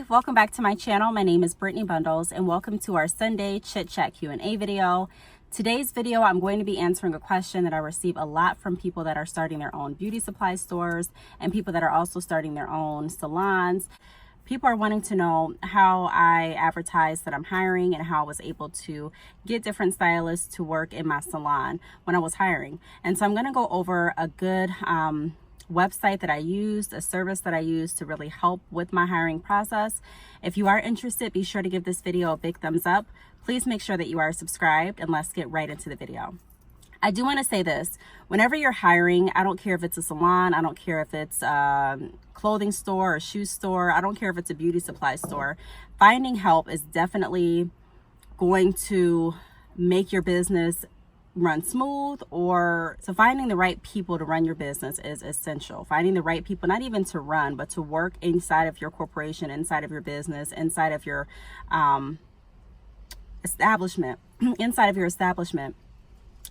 welcome back to my channel. My name is Brittney Bundles and welcome to our Sunday Chit Chat Q&A video. Today's video, I'm going to be answering a question that I receive a lot from people that are starting their own beauty supply stores and people that are also starting their own salons. People are wanting to know how I advertise that I'm hiring and how I was able to get different stylists to work in my salon when I was hiring. And so I'm going to go over a good website that I used, a service that I used to really help with my hiring process. If you are interested, be sure to give this video a big thumbs up. Please make sure that you are subscribed, and let's get right into the video. I do want to say this: whenever you're hiring, I don't care if it's a salon, I don't care if it's a clothing store or shoe store, I don't care if it's a beauty supply store, finding help is definitely going to make your business run smooth. So finding the right people to run your business is essential. Finding the right people, not even to run, but to work inside of your corporation, inside of your business, inside of your establishment,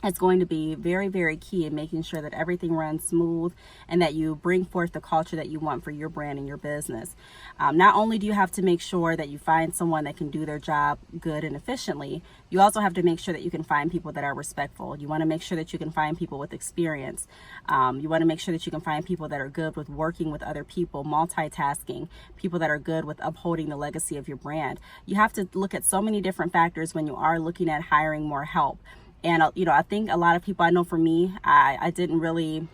it's going to be very, very key in making sure that everything runs smooth and that you bring forth the culture that you want for your brand and your business. Not only do you have to make sure that you find someone that can do their job good and efficiently, you also have to make sure that you can find people that are respectful. You want to make sure that you can find people with experience. You want to make sure that you can find people that are good with working with other people, multitasking, people that are good with upholding the legacy of your brand. You have to look at so many different factors when you are looking at hiring more help. And, I think a lot of people, I know for me, I didn't really,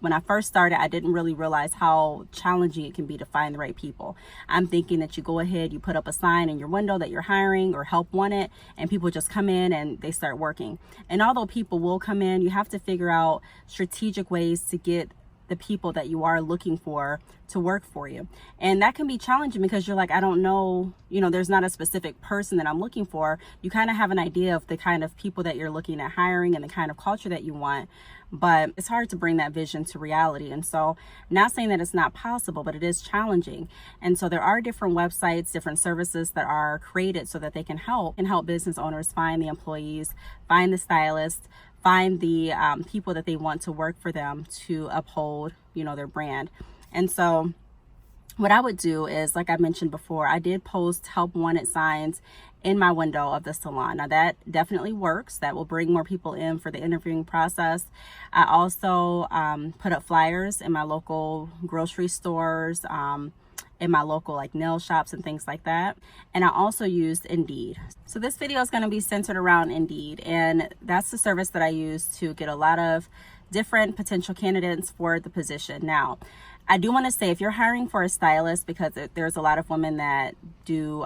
when I first started, I didn't really realize how challenging it can be to find the right people. I'm thinking that you go ahead, you put up a sign in your window that you're hiring or help wanted, and people just come in and they start working. And although people will come in, you have to figure out strategic ways to get the people that you are looking for to work for you. And that can be challenging because you're like, I don't know, there's not a specific person that I'm looking for. You kind of have an idea of the kind of people that you're looking at hiring and the kind of culture that you want, but it's hard to bring that vision to reality. And so, not saying that it's not possible, but it is challenging. And so there are different websites, different services that are created so that they can help business owners find the employees, find the stylists, find the people that they want to work for them to uphold, their brand. And so what I would do is, like I mentioned before, I did post help wanted signs in my window of the salon. Now that definitely works. That will bring more people in for the interviewing process. I also put up flyers in my local grocery stores, in my local nail shops and things like that. And I also used Indeed. So this video is going to be centered around Indeed, and that's the service that I use to get a lot of different potential candidates for the position. Now, I do want to say, if you're hiring for a stylist, because there's a lot of women that do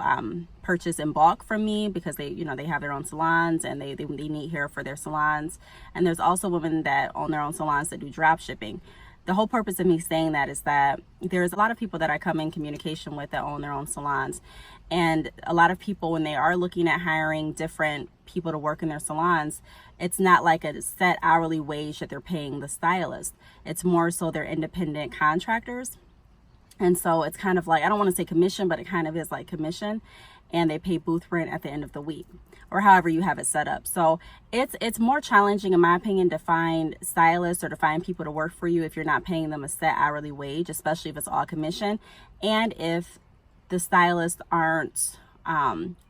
purchase in bulk from me because they have their own salons and they need hair for their salons. And there's also women that own their own salons that do drop shipping. The whole purpose of me saying that is that there's a lot of people that I come in communication with that own their own salons. And a lot of people, when they are looking at hiring different people to work in their salons, it's not like a set hourly wage that they're paying the stylist. It's more so they're independent contractors. And so it's kind of like, I don't want to say commission, but it kind of is like commission. And they pay booth rent at the end of the week, or however you have it set up. So it's more challenging, in my opinion, to find stylists or to find people to work for you if you're not paying them a set hourly wage, especially if it's all commission, and if the stylists aren't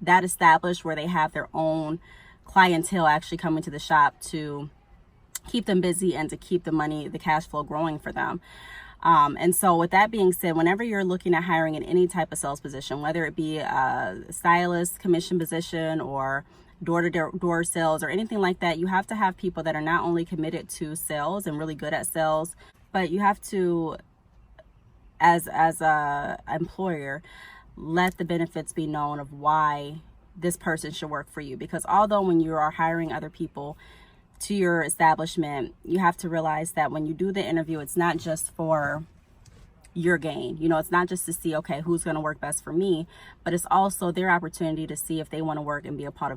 that established where they have their own clientele actually coming to the shop to keep them busy and to keep the cash flow growing for them. And so with that being said, whenever you're looking at hiring in any type of sales position, whether it be a stylist commission position or door-to-door sales or anything like that, you have to have people that are not only committed to sales and really good at sales, but you have to, as a employer, let the benefits be known of why this person should work for you. Because although when you are hiring other people to your establishment, you have to realize that when you do the interview, it's not just for your gain. It's not just to see, okay, who's going to work best for me, but it's also their opportunity to see if they want to work and be a part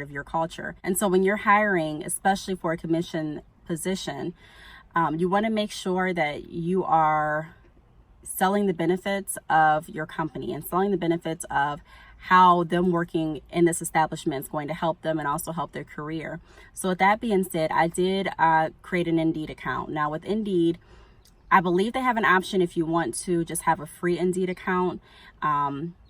of your culture. And so when you're hiring, especially for a commission position, you want to make sure that you are selling the benefits of your company and selling the benefits of how them working in this establishment is going to help them and also help their career. So with that being said, I did create an Indeed account. Now with Indeed, I believe they have an option if you want to just have a free Indeed account.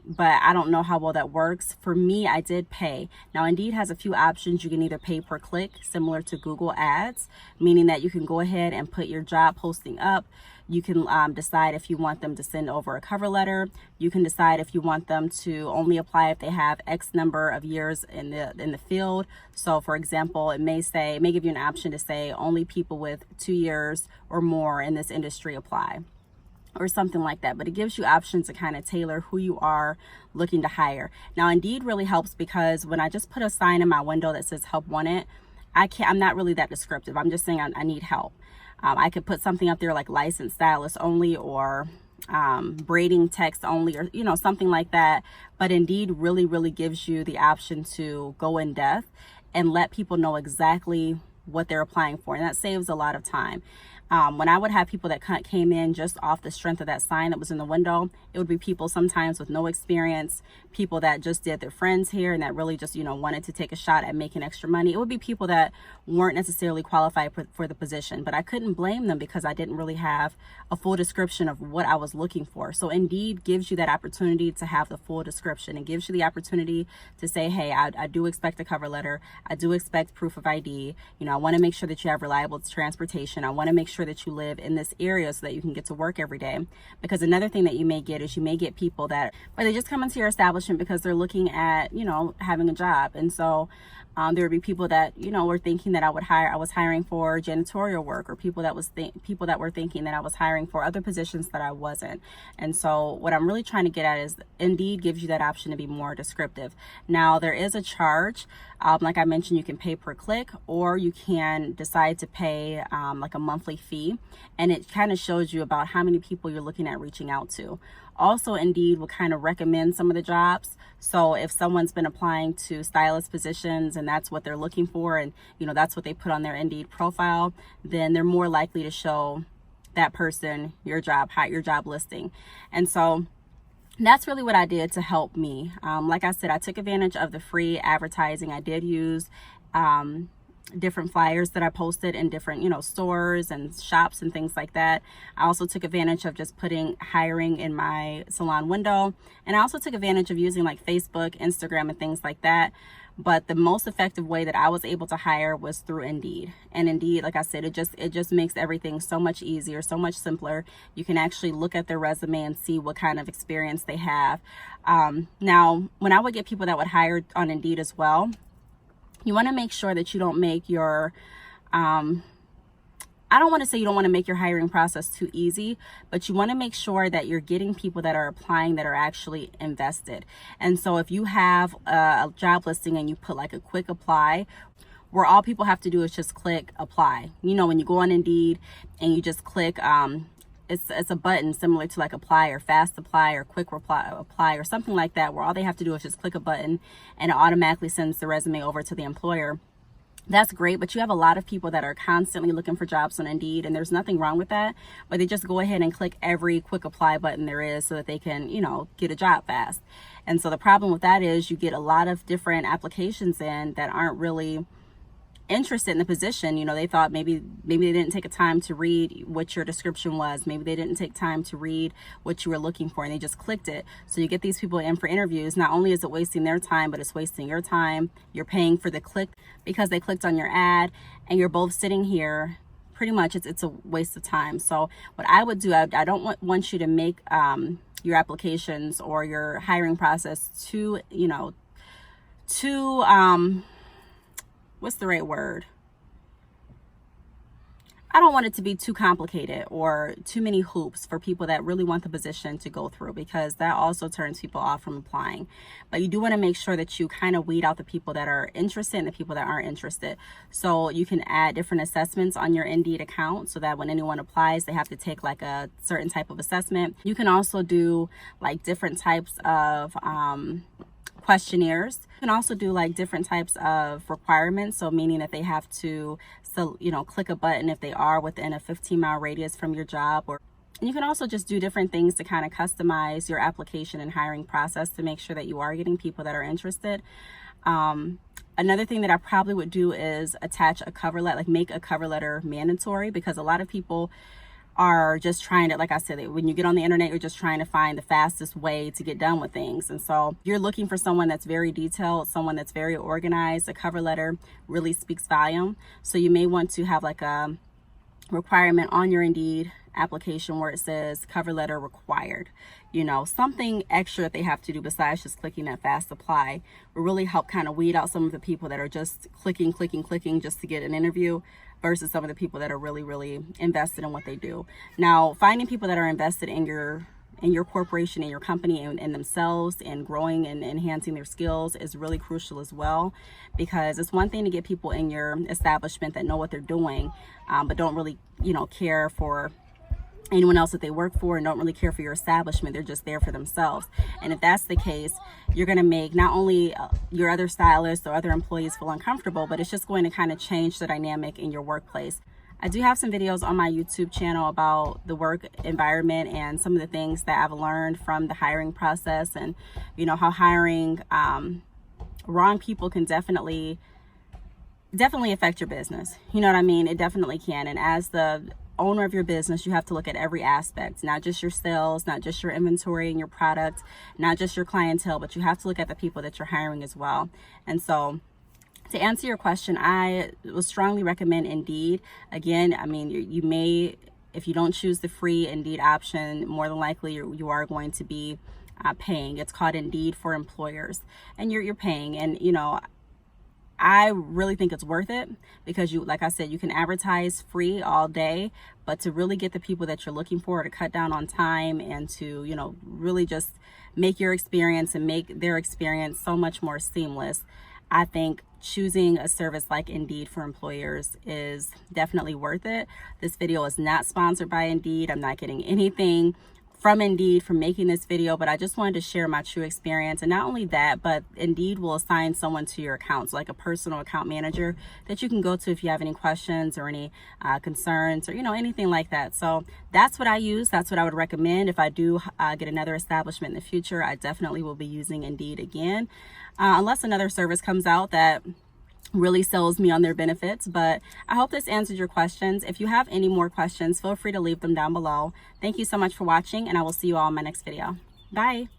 but I don't know how well that works. For me, I did pay. Now, Indeed has a few options. You can either pay per click, similar to Google Ads, meaning that you can go ahead and put your job posting up. You can decide if you want them to send over a cover letter. You can decide if you want them to only apply if they have X number of years in the field. So, for example, it may give you an option to say only people with 2 years or more in this industry apply, or something like that. But it gives you options to kind of tailor who you are looking to hire. Now, Indeed really helps because when I just put a sign in my window that says help wanted, I'm not really that descriptive. I'm just saying I need help. I could put something up there like licensed stylist only, or braiding text only, or something like that. But Indeed really gives you the option to go in depth and let people know exactly what they're applying for, and that saves a lot of time. When I would have people that came in just off the strength of that sign that was in the window, it would be people sometimes with no experience, people that just did their friends hair and that really just, wanted to take a shot at making extra money. It would be people that weren't necessarily qualified for the position, but I couldn't blame them because I didn't really have a full description of what I was looking for. So Indeed gives you that opportunity to have the full description. It gives you the opportunity to say, hey, I do expect a cover letter. I do expect proof of ID. I want to make sure that you have reliable transportation. I want to make sure that you live in this area so that you can get to work every day. Because another thing that you may get is you may get people that, or they just come into your establishment because they're looking at, having a job. And so there would be people that, were thinking that I was hiring for janitorial work, or people that were thinking that I was hiring for other positions that I wasn't. And so what I'm really trying to get at is Indeed gives you that option to be more descriptive. Now, there is a charge. Like I mentioned, you can pay per click, or you can decide to pay like a monthly fee, and it kind of shows you about how many people you're looking at reaching out to. Also, Indeed will kind of recommend some of the jobs. So if someone's been applying to stylist positions and that's what they're looking for, and that's what they put on their Indeed profile, then they're more likely to show that person your job listing. And so that's really what I did to help me. Like I said, I took advantage of the free advertising. I did use different flyers that I posted in different, stores and shops and things like that. I also took advantage of just putting hiring in my salon window. And I also took advantage of using like Facebook, Instagram, and things like that. But the most effective way that I was able to hire was through Indeed. And Indeed, like I said, it just makes everything so much easier, so much simpler. You can actually look at their resume and see what kind of experience they have. Now, when I would get people that would hire on Indeed as well, you want to make sure that you don't make your, I don't want to say you don't want to make your hiring process too easy, but you want to make sure that you're getting people that are applying that are actually invested. And so if you have a job listing and you put like a quick apply, where all people have to do is just click apply. When you go on Indeed and you just click, it's a button similar to like apply or fast apply or quick apply or something like that, where all they have to do is just click a button and it automatically sends the resume over to the employer. That's great, but you have a lot of people that are constantly looking for jobs on Indeed, and there's nothing wrong with that, but they just go ahead and click every quick apply button there is so that they can, get a job fast. And so the problem with that is you get a lot of different applications in that aren't really interested in the position. They thought maybe they didn't take a time to read what your description was. Maybe they didn't take time to read what you were looking for, and they just clicked it. So you get these people in for interviews. Not only is it wasting their time, but it's wasting your time. You're paying for the click because they clicked on your ad, and you're both sitting here. Pretty much it's a waste of time. So what I would do, I don't want you to make your applications or your hiring process too, what's the right word? I don't want it to be too complicated or too many hoops for people that really want the position to go through, because that also turns people off from applying. But you do want to make sure that you kind of weed out the people that are interested and the people that aren't interested. So you can add different assessments on your Indeed account so that when anyone applies, they have to take like a certain type of assessment. You can also do like different types of questionnaires. You can also do like different types of requirements, so meaning that they have to click a button if they are within a 15-mile radius from your job. Or you can also just do different things to kind of customize your application and hiring process to make sure that you are getting people that are interested. Another thing that I probably would do is attach a cover letter, like make a cover letter mandatory, because a lot of people are just trying to, like I said, when you get on the internet, you're just trying to find the fastest way to get done with things. And so you're looking for someone that's very detailed, someone that's very organized. A cover letter really speaks volume. So you may want to have like a requirement on your Indeed application where it says cover letter required, you know, something extra that they have to do besides just clicking that fast apply will really help kind of weed out some of the people that are just clicking just to get an interview versus some of the people that are really invested in what they do. Now, finding people that are invested in your corporation, in your company, and themselves, and growing and enhancing their skills is really crucial as well, because it's one thing to get people in your establishment that know what they're doing, but don't really, you know, care for anyone else that they work for and don't really care for your establishment. They're just there for themselves. And if that's the case, you're going to make not only your other stylists or other employees feel uncomfortable, but it's just going to kind of change the dynamic in your workplace. I do have some videos on my YouTube channel about the work environment and some of the things that I've learned from the hiring process, and you know how hiring wrong people can definitely affect your business. You know what I mean? It definitely can. And as the owner of your business, you have to look at every aspect, not just your sales, not just your inventory and your product, not just your clientele, but you have to look at the people that you're hiring as well. And so to answer your question, I would strongly recommend Indeed. Again, I mean, you may, if you don't choose the free Indeed option, more than likely you are going to be paying. It's called Indeed for Employers, and you're paying. And you know, I really think it's worth it because you, like I said, you can advertise free all day, but to really get the people that you're looking for, to cut down on time and to, you know, really just make your experience and make their experience so much more seamless, I think choosing a service like Indeed for Employers is definitely worth it. This video is not sponsored by Indeed. I'm not getting anything from Indeed for making this video, but I just wanted to share my true experience. And not only that, but Indeed will assign someone to your account, so like a personal account manager that you can go to if you have any questions or any concerns or, you know, anything like that. So that's what I use. That's what I would recommend. If I do get another establishment in the future, I definitely will be using Indeed again, unless another service comes out that really sells me on their benefits. But I hope this answered your questions. If you have any more questions, feel free to leave them down below. Thank you so much for watching, and I will see you all in my next video. Bye.